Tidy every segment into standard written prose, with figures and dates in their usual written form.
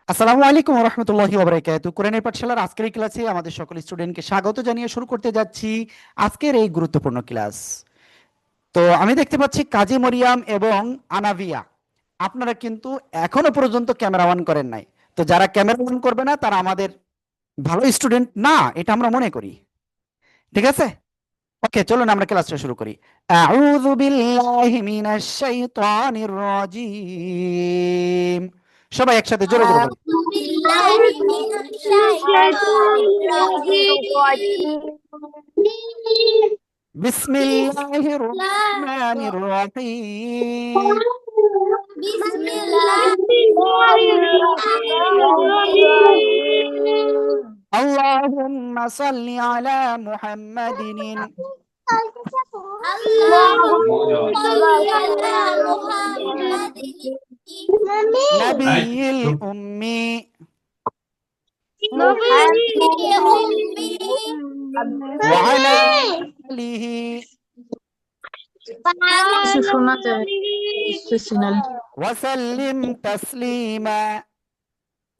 আসসালামু আলাইকুম ওয়া রাহমাতুল্লাহি ওয়া বারাকাতুহু। কোরআনের পাঠশালার আজকের এই ক্লাসে আমাদের সকল স্টুডেন্টকে স্বাগত জানিয়ে শুরু করতে যাচ্ছি আজকের এই গুরুত্বপূর্ণ ক্লাস। তো আমি দেখতে পাচ্ছি কাজী মরিয়াম এবং আনাভিয়া, আপনারা কিন্তু এখনো পর্যন্ত ক্যামেরা অন করেন নাই। তো যারা ক্যামেরা অন করবে না তারা আমাদের ভালো স্টুডেন্ট না, এটা আমরা মনে করি। ঠিক আছে, ওকে, চলুন আমরা ক্লাসটা শুরু করি। আউযু বিল্লাহি মিনাশ শাইতানির রাজীম। সবাই একসাথে জোরে জোরে বলি। أعوذ بالله من الشيطان الرجيم বিসমিল্লাহির بسم الله রহমানির রহিম। بسم الله الرحمن الرحيم আল্লাহুম্মা সাল্লি আলা মুহাম্মাদিন اللهم صل على محمد নাবিয়িল উম্মি نبي ওয়া আলা أمي আলিহি কিছু শোনা যাচ্ছে না। ওয়া সাল্লিম তাসলিমা।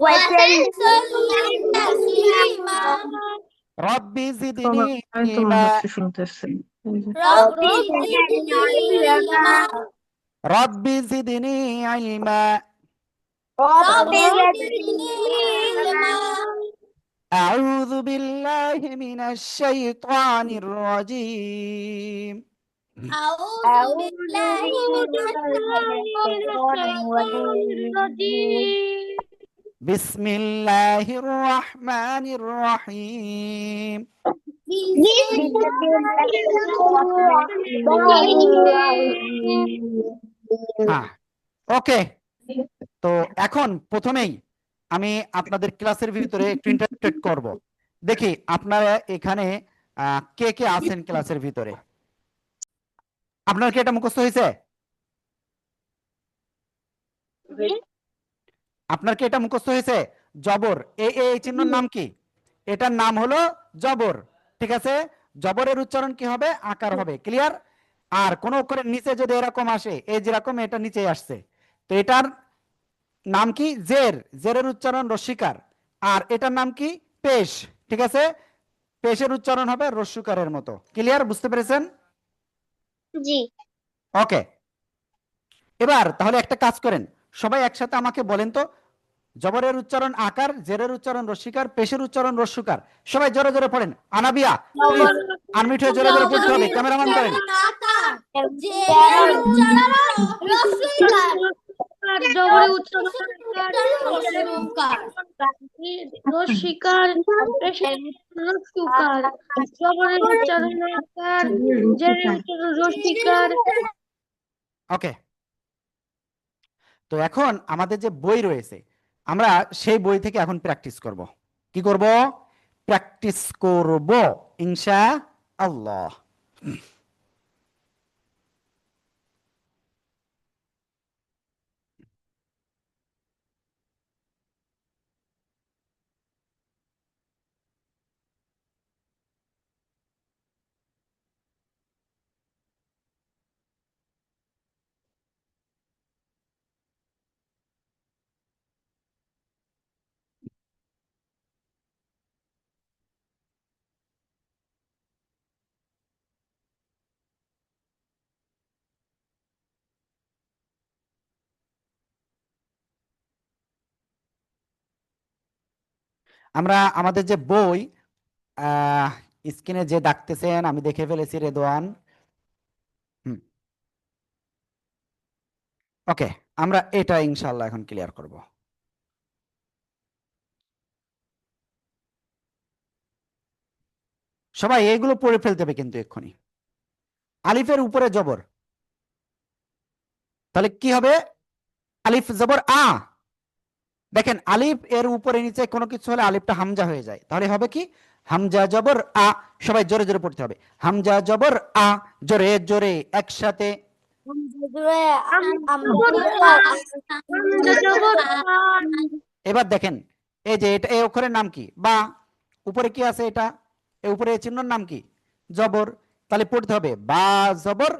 وسلم تسليما রব্বি জিদনি সবাই তো মনে ইলমা। হচ্ছে শুনতেছে। رب زدني علما রব্বি জিদনি ইলমা। رب زدني علما আউযু বিল্লাহি মিনাশ শাইতানির রাজীম। أعوذ بالله من الشيطان الرجيم বিসমিল্লাহির রহমানির রহিম। بسم الله الرحمن الرحيم হ্যাঁ, ওকে। তো এখন প্রথমেই আমি আপনাদের ক্লাসের ভিতরে একটু ইন্টারেক্ট করব। দেখি আপনারা এখানে কে কে আছেন ক্লাসের ভিতরে। আপনার কি এটা মুখস্থ হয়েছে? আপনার কি এটা মুখস্থ হয়েছে? জবর, এই চিহ্নের নাম কি? এটার নাম হলো জবর। ঠিক আছে, জবরের উচ্চারণ কি হবে? আকার হবে। ক্লিয়ার? আর কোন অক্ষরের নিচে যদি এরকম আসে, এই যেরকম এটা নিচে আসছে, তো এটার নাম কি? জের। জেরের উচ্চারণ রস্যিকার। আর এটার নাম কি? পেশ। ঠিক আছে, পেশের উচ্চারণ হবে রস্যকারের মতো। ক্লিয়ার? বুঝতে পেরেছেন? জি ওকে, এবার তাহলে একটা কাজ করেন, সবাই একসাথে আমাকে বলেন তো, জবরের উচ্চারণ আকার, জেরের উচ্চারণ রস্যিকার, পেশের উচ্চারণ রস্যকার। সবাই জোরে জোরে পড়েন। আনাবিয়া প্লিজ আনমিউট হয়ে জোরে জোরে পড়তে হবে। ক্যামেরাম্যান করেন। জবরে উচ্চারণ রস্বীকার রস্যকার জবরের উচ্চারণ আকার জেরের উচ্চারণ রস্বীকার। ওকে, তো এখন আমাদের যে বই রয়েছে, আমরা সেই বই থেকে এখন প্র্যাকটিস করব। কি করব? প্র্যাকটিস করব ইনশাআল্লাহ। আমরা আমাদের যে বই, স্ক্রিনে যে ডাকতেছেন আমি দেখে ফেলেছি, রেদওয়ান। হুম, ওকে, আমরা এটা ইনশাআল্লাহ এখন ক্লিয়ার করব। সবাই এগুলো পড়ে ফেলতে হবে কিন্তু এক্ষুনি। আলিফের উপরে জবর, তাহলে কি হবে? আলিফ জবর আ। দেখেন আলিফ এর উপরে নিচে কোনো কিছু হলে আলিফটা হামজা হয়ে যায়, তাহলে হবে কি? হামজা জবর আ। সবাই জোরে জোরে পড়তে হবে। হামজা জবর আ, জোরে জোরে একসাথে। এবার দেখেন, এই যে এটা, এই অক্ষরের নাম কি? বা। উপরে কি আছে এটা? এই উপরে এই চিহ্নের নাম কি? জবর। তাহলে পড়তে হবে বা জবর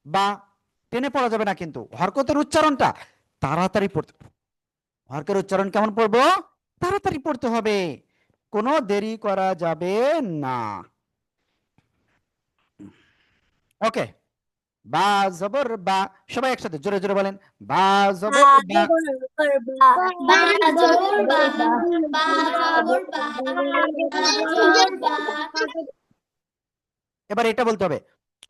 বা। টেনে পড়া যাবে না, কিন্তু হরকতের উচ্চারণটা তাড়াতাড়ি পড়তে হরফের উচ্চারণ কেমন পড়বো? তাড়াতাড়ি পড়তে হবে, কোনো দেরি করা যাবে না। ওকে, বা জবর বা, সবাই একসাথে জোরে জোরে বলেন, বা জবর বা। এবার এটা বলতে হবে,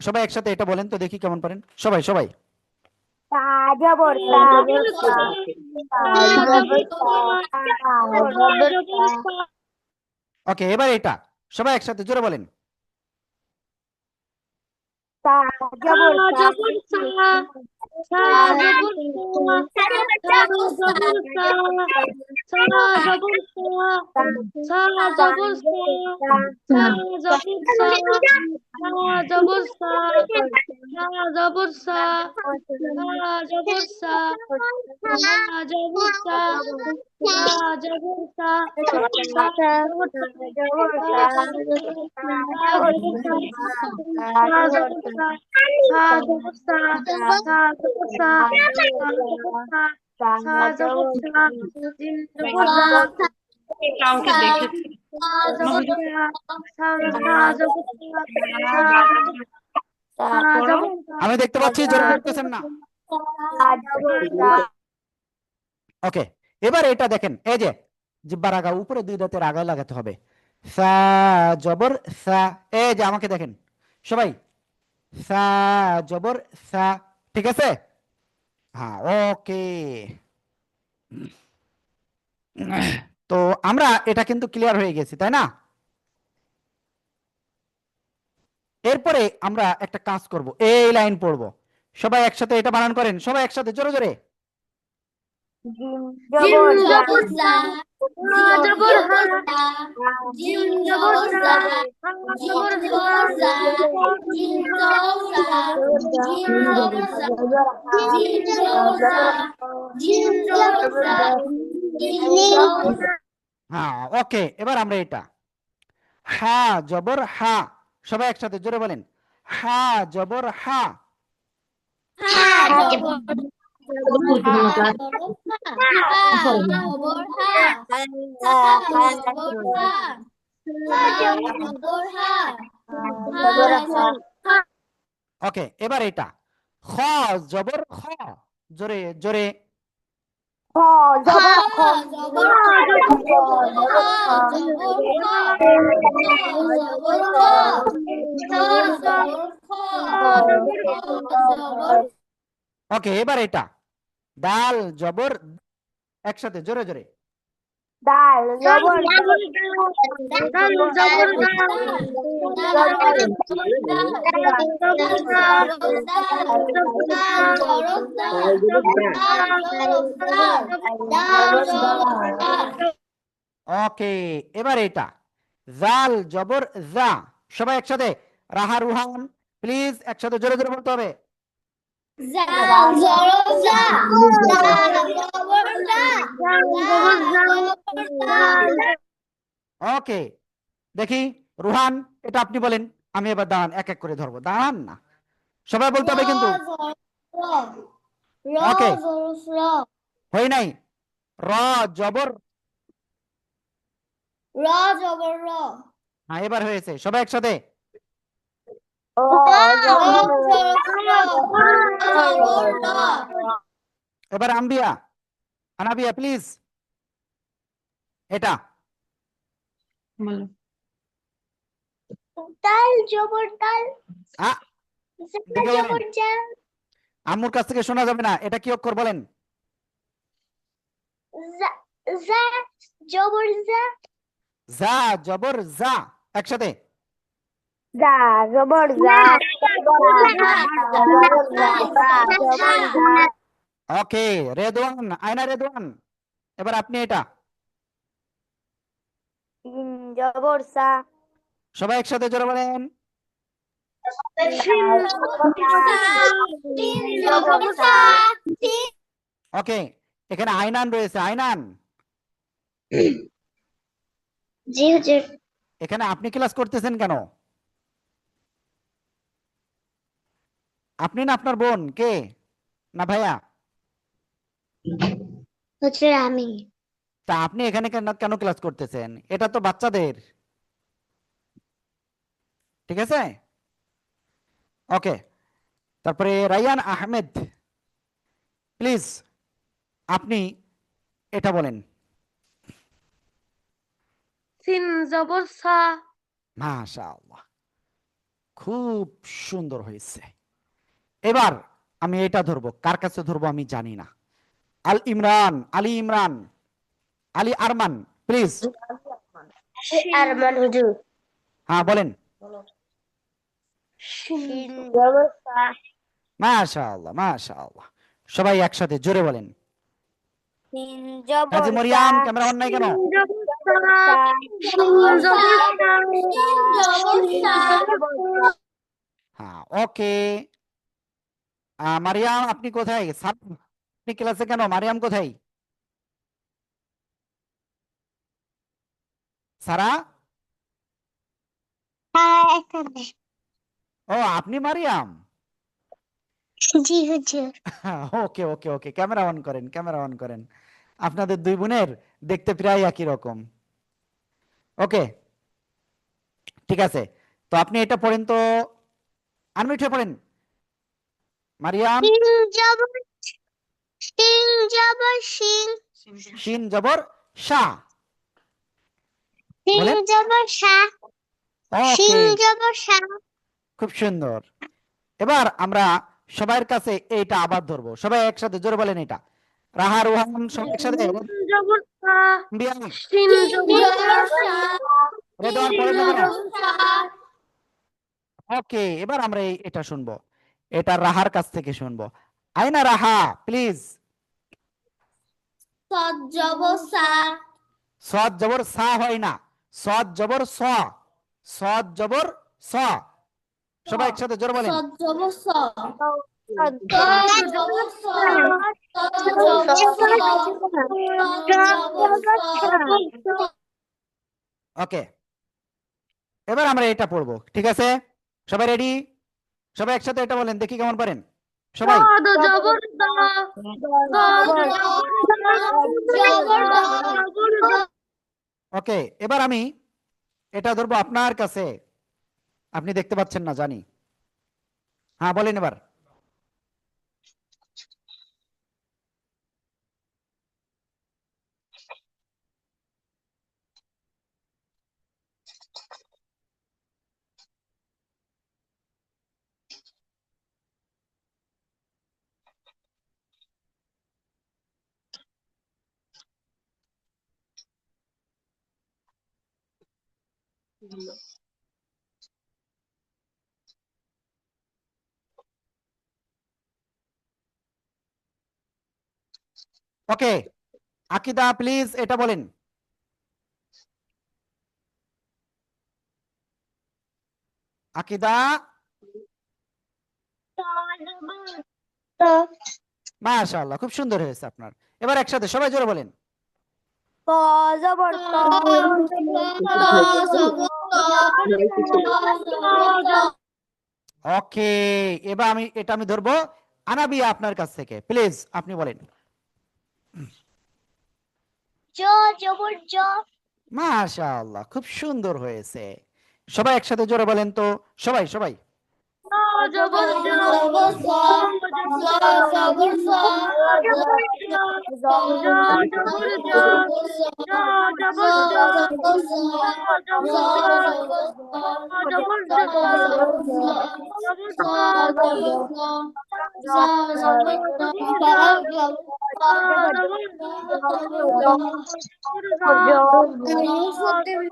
সবাই একসাথে এটা বলেন তো দেখি কেমন পারেন, সবাই সবাই। ওকে, এবার এটা সবাই একসাথে জোরে বলেন। কাউকে দেখেছি আমি দেখতে পাচ্ছি জোরে পড়তেছেন না। ওকে, এবার এটা দেখেন, এই যে জিহ্বার আগা উপরে দুই দাঁতের আগায় লাগাতে হবে। সা জবর সা, এই যে আমাকে দেখেন সবাই, সা জবর সা, ঠিক আছে? হ্যাঁ, ওকে। তো আমরা এটা কিন্তু ক্লিয়ার হয়ে গেছি, তাই না? এরপরে আমরা একটা কাজ করব, এই লাইন পড়বো, সবাই একসাথে এটা বানান করেন, সবাই একসাথে জোরে জোরে। হ্যাঁ, ওকে, এবার আমরা এটা হা জবর হা, সবাই একসাথে জোরে বলেন, হা জবর হা। ওকে, এবার এটা খ জবর খ, জোরে জোরে। ওকে, এবার এটা দাল জবর, একসাথে জোরে জোরে। ওকে, এবার এটা জাল জবর জা, সবাই একসাথে, রাহা রুহান প্লিজ একসাথে জোরে জোরে বলতে হবে। ওকে, দেখি রুহান, এটা আপনি বলেন, আমি এবার দাঁড়ান, এক এক করে ধরবো, দাঁড়ান না, সবাই বলতে হবে কিন্তু। ওকে, হয় নাই, র জবর, হ্যাঁ এবার হয়েছে, সবাই একসাথে। এবার আম্বিয়া, আনাবিয়া প্লিজ এটা। বলো আ, দেখে বলেন, আম্মুর কাছ থেকে শোনা যাবে না, এটা কি অক্ষর বলেন? যা জবর যা, একসাথে। ওকে, রেদওয়ান, আয়না রেদওয়ান, এবার আপনি এটা, সবাই একসাথে জোরে বলেন। ওকে, এখানে আইনান রয়েছে, আইনান জি হুজুর। এখানে আপনি ক্লাস করতেছেন কেন? আপনি না আপনার বোন, কে? না ভাইয়া? হুজুর আমি। তা আপনি এখানে কেন কেন ক্লাস করতেছেন? এটা তো বাচ্চাদের, ঠিক আছে? ওকে, তারপরে রায়ান আহমেদ, প্লিজ আপনি এটা বলেন। সিন জবর সা। মাশাআল্লাহ, খুব সুন্দর হয়েছে। এবার আমি এটা ধরবো, কার কাছে ধরবো আমি জানি না। আলী ইমরান, আলী আরমান, প্লিজ। আরমান হুজুর। হ্যাঁ বলেন। শিন জবর সা। মাশাআল্লাহ মাশাআল্লাহ, সবাই একসাথে জোরে বলেন। শিন জবর কাজী সা। মরিয়াম ক্যামেরা অন নাই কেন? শিন জবর সা। শিন জবর সা। হ্যাঁ ওকে। মারিয়াম আপনি কোথায়? আপনি ক্লাসে কেন? মারিয়াম কোথায়? সারা? হ্যাঁ এখানে। ও আপনি মারিয়াম? জি হুজুর। ওকে ওকে ওকে, ক্যামেরা অন করেন, ক্যামেরা অন করেন। আপনাদের দুই বোনের দেখতে প্রায় একই রকম। ওকে, ঠিক আছে। তো আপনি এটা পড়েন তো, আনমিউট হয়ে পড়েন মারিয়াম। শিন জবর শিন জবর শিন। শিন জবর শাহ, শিন বলেন। জবর সা। শিন ওকে, জবর সা। খুব সুন্দর। এবার আমরা সবার কাছে এইটা আবার ধরবো, সবাই একসাথে জোরে বলেন এটা। রাহা রোহান সবাই একসাথে। জবর সা। বিয়াম, সিন জবর সা। রেদওয়ান সিন পড়েন না কেন? জবর সা। ওকে, এবার আমরা এটা শুনবো, এটা রাহার কাছ থেকে শুনবো। আয়না রাহা, প্লিজ। সদ জবর সা। সদ জবর সা হয় না, সদ জবর স, সদ জবর স। সবাই একসাথে জোরে বলেন। সদ জবর স। সদ সদ জবর জবর স। সা। সদ সদ জবর জবর স। সা। সদ জবর স। ওকে, এবার আমরা এটা পড়বো, ঠিক আছে? সবাই রেডি? সবাই একসাথে এটা বলেন, দেখি কেমন পারেন সবাই। সদ জবর দ। সদ জবর জবর দ। জবর দ। সদ জবর দ। ওকে, এবার আমি এটা ধরবো আপনার কাছে, আপনি দেখতে পাচ্ছেন না জানি। হ্যাঁ বলেন এবার। ওকে, আকিদা প্লিজ এটা বলেন। আকিদা, মাশাআল্লাহ, খুব সুন্দর হয়েছে আপনার। এবার একসাথে সবাই জোরে বলেন। ত জবর ত। ত জবর ত। ওকে, এবার এটা আমি ধরবো আনাবিয়া আপনার কাছ থেকে, প্লিজ আপনি বলেন। জ জবর জ। মাশাআল্লাহ, খুব সুন্দর হয়েছে। সবাই একসাথে জোরে বলেন তো, সবাই সবাই। জ জবর জ। জবর জ। জ জবর জ। জ জ জবর জ। জবর জ। জ জবর জ।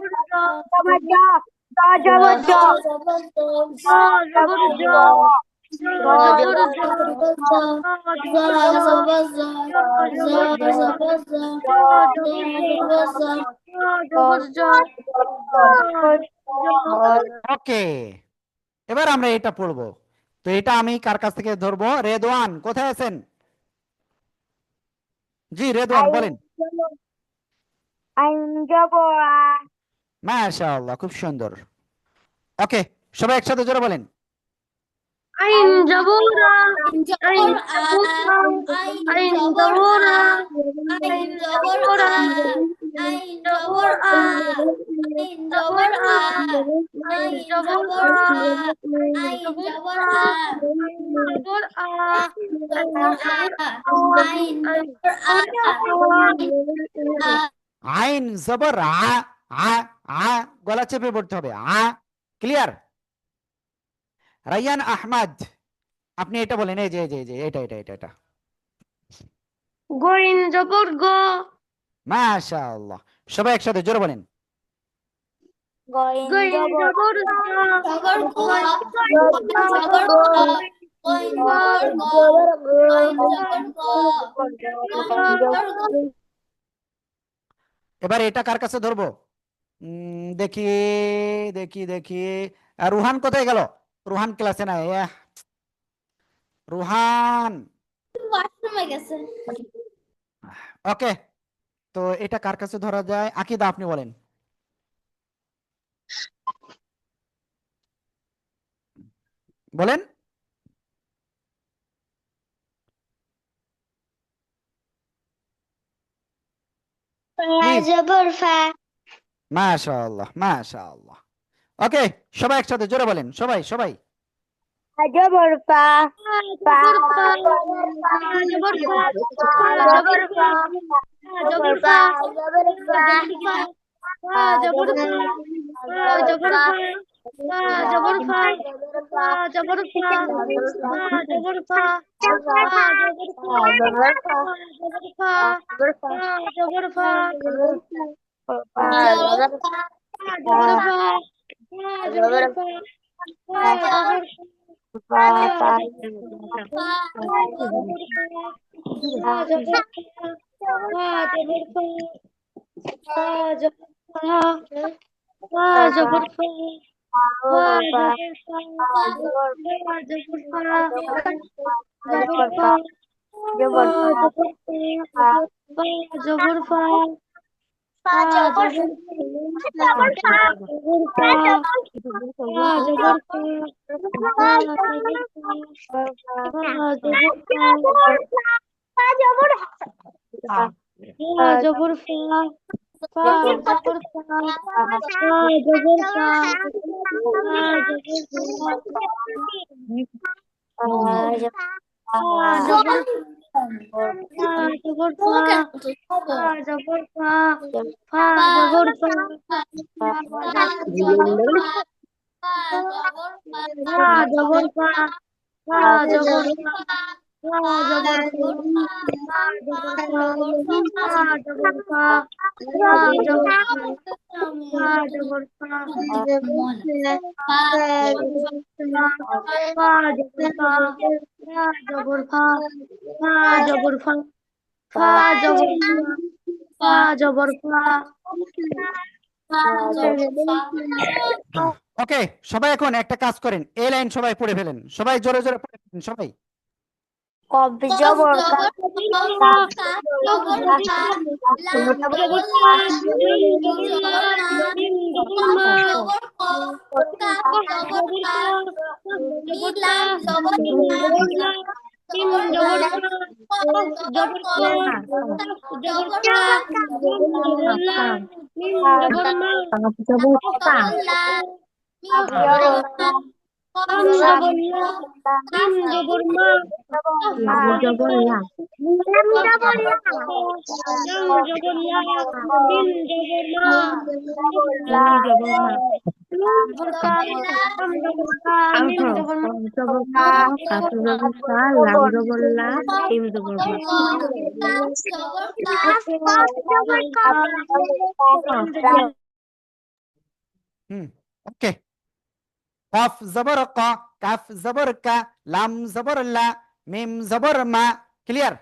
জবর জ। জ জবর জ। জ জবর জ। জবর জ। জবর জ। জবর জ। ওকে, এবার আমরা এটা পড়বো। তো এটা আমি কার কাছ থেকে ধরবো? রেদওয়ান কোথায় আছেন? জি রেদওয়ান বলেন। মাশাআল্লাহ, খুব সুন্দর। ওকে, সবাই একসাথে জোরে বলেন। আইন জবরা আইন আইন জবর আ জবরা আইন আইন জবর আ জবরা আইন আইন জবর জবরা আ আইন জবর জবর আ আ আইন জবর জবর আ আ আইন আইন জবর জবর আ আ আইন জবর জবর আ আ আইন জবর আ আইন আইন জবর আ জবর আ আইন আইন জবর আ জবর আ আইন জবর আ আ গলা চেপে পড়তে হবে ক্লিয়ার? রায়ান আহমদ, আপনি এটা বলেন, এই যে এটা। গইন জবর গ মাশাআল্লাহ, সবাই একসাথে জোরে বলেন। গইন জবর গ জবর গ গইন জবর জবর গ গ কইন জবর গ কইন জবর গ কইন জবর গ এবার এটা কার কাছে ধরবো? দেখি দেখি। রুহান কোথায় গেল? রুহান ক্লাসে নাই। রুহান, ওয়াশরুমে গেছে। ওকে। তো এটা কার কাছে ধরা যায়? আকিদা, আপনি বলেন। বলেন প্লিজ। জবর ফা মাশাআল্লাহ মাশাআল্লাহ। ওকে, সবাই একসাথে জোরে বলেন, সবাই সবাই। জবর ফা জবর ফা জবর ফা জবর ফা জবর ফা জবর ফা জবর ফা জবর ফা জবর ফা জবর ফা জবর ফা জবর ফা জবর কা জবর ফা জবর ফা জবর ফা জবর জবর ফা জবর ফা জবর ফা জবর জবর ও ফা কেন তো খবর জবর ফা ফা ফা জবর ফা ফা জবর ফা ফা জবর ফা জবর ফা জবর ফা ফা জবর জবর ফা ফা জবর ফা ফা জবর ফা জবর ফা জবর জবর ফা ফা জবর ফা জবর ফা জবর ফা জবর ফা জবর ফা ফা জবর ফা ওকে, সবাই এখন একটা কাজ করেন, এই লাইন সবাই পড়ে ফেলেন, সবাই জোরে জোরে পড়ে ফেলেন সবাই। কফ কফ জবর জবর কা ক কাফ জবর কা লাম জবর লা মিম জবর মা কফ জবর ক কাফ জবর কা মি লাম জবর লা জবর লা কফ জবর ক কাফ জবর কা জবর লা মিম জবর মা কফ জবর কাফ জবর মা কফ জবর ক কফ জবর ক ওকে, কফ জবর ক, কাফ জবর কা, লাম জবর লা, মিম জবর মা। ক্লিয়ার?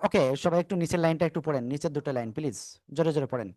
ওকে, সবাই একটু নিচের লাইনটা একটু পড়েন, নিচের দুটো লাইন প্লিজ, জোরে জোরে পড়েন।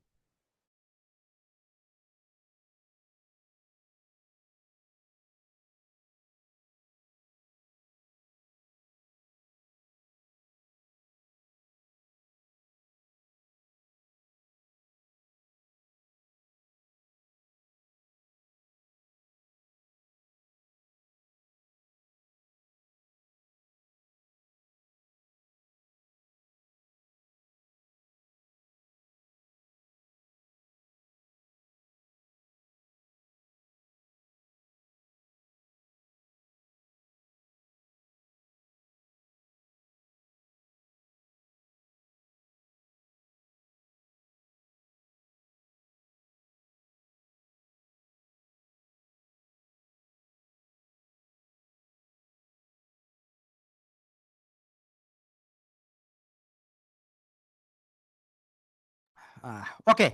ওকে,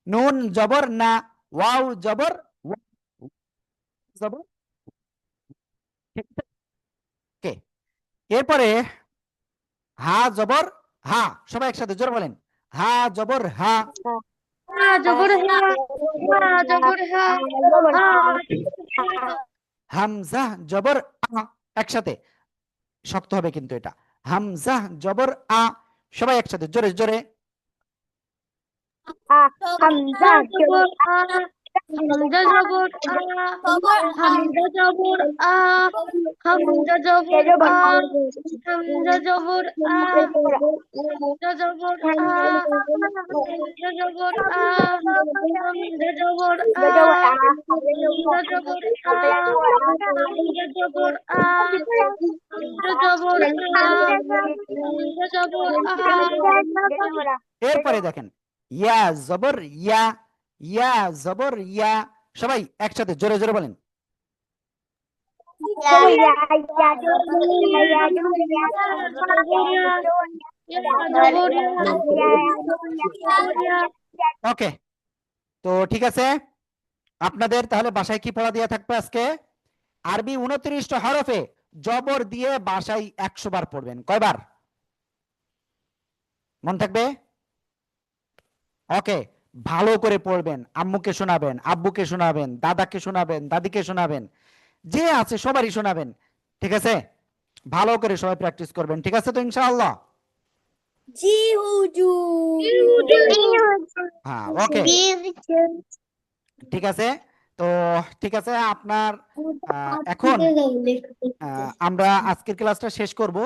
নুন জবর না, ওয়াও জবর ওয়া, জবর, ঠিক আছে? ওকে, এরপরে হা জবর হা, সবাই একসাথে জোরে বলেন, হা জবর হা, হা জবর হা, হা জবর হা, হা হামজা জবর আ, একসাথে, শক্ত হবে কিন্তু এটা, হামজা জবর আ, সবাই একসাথে জোরে জোরে, হামজা জবর আ, হামজা জবর আ, হামজা জবর আ, হামজা জবর আ, হামজা জবর আ, হামজা জবর আ, হামজা জবর আ, হামজা জবর আ, হামজা জবর আ, হামজা জবর আ, হামজা জবর আ, হামজা জবর আ। এরপরে দেখেন ইয়া জবর ইয়া, ইয়া জবর ইয়া, সবাই একসাথে জোরে জোরে বলেন, ওকে। তো ঠিক আছে, আপনাদের তাহলে বাসায় কি পড়া দেওয়া থাকবে আজকে? আরবি 29টা হরফে জবর দিয়ে বাসায় 100 বার পড়বেন, কয়বার মন থাকবে? ওকে, ভালো করে পড়বেন, আম্মুকে শোনাবেন, আব্বুকে শোনাবেন, দাদাকে শোনাবেন, দাদিকে শোনাবেন, যে আছে সবারই শোনাবেন, ঠিক আছে? ভালো করে সবাই প্র্যাকটিস করবেন, ঠিক আছে তো ইনশাআল্লাহ? জি হুজুর। হ্যাঁ, ওকে, ঠিক আছে। তো ঠিক আছে, আপনার এখন আমরা আজকের ক্লাসটা শেষ করব।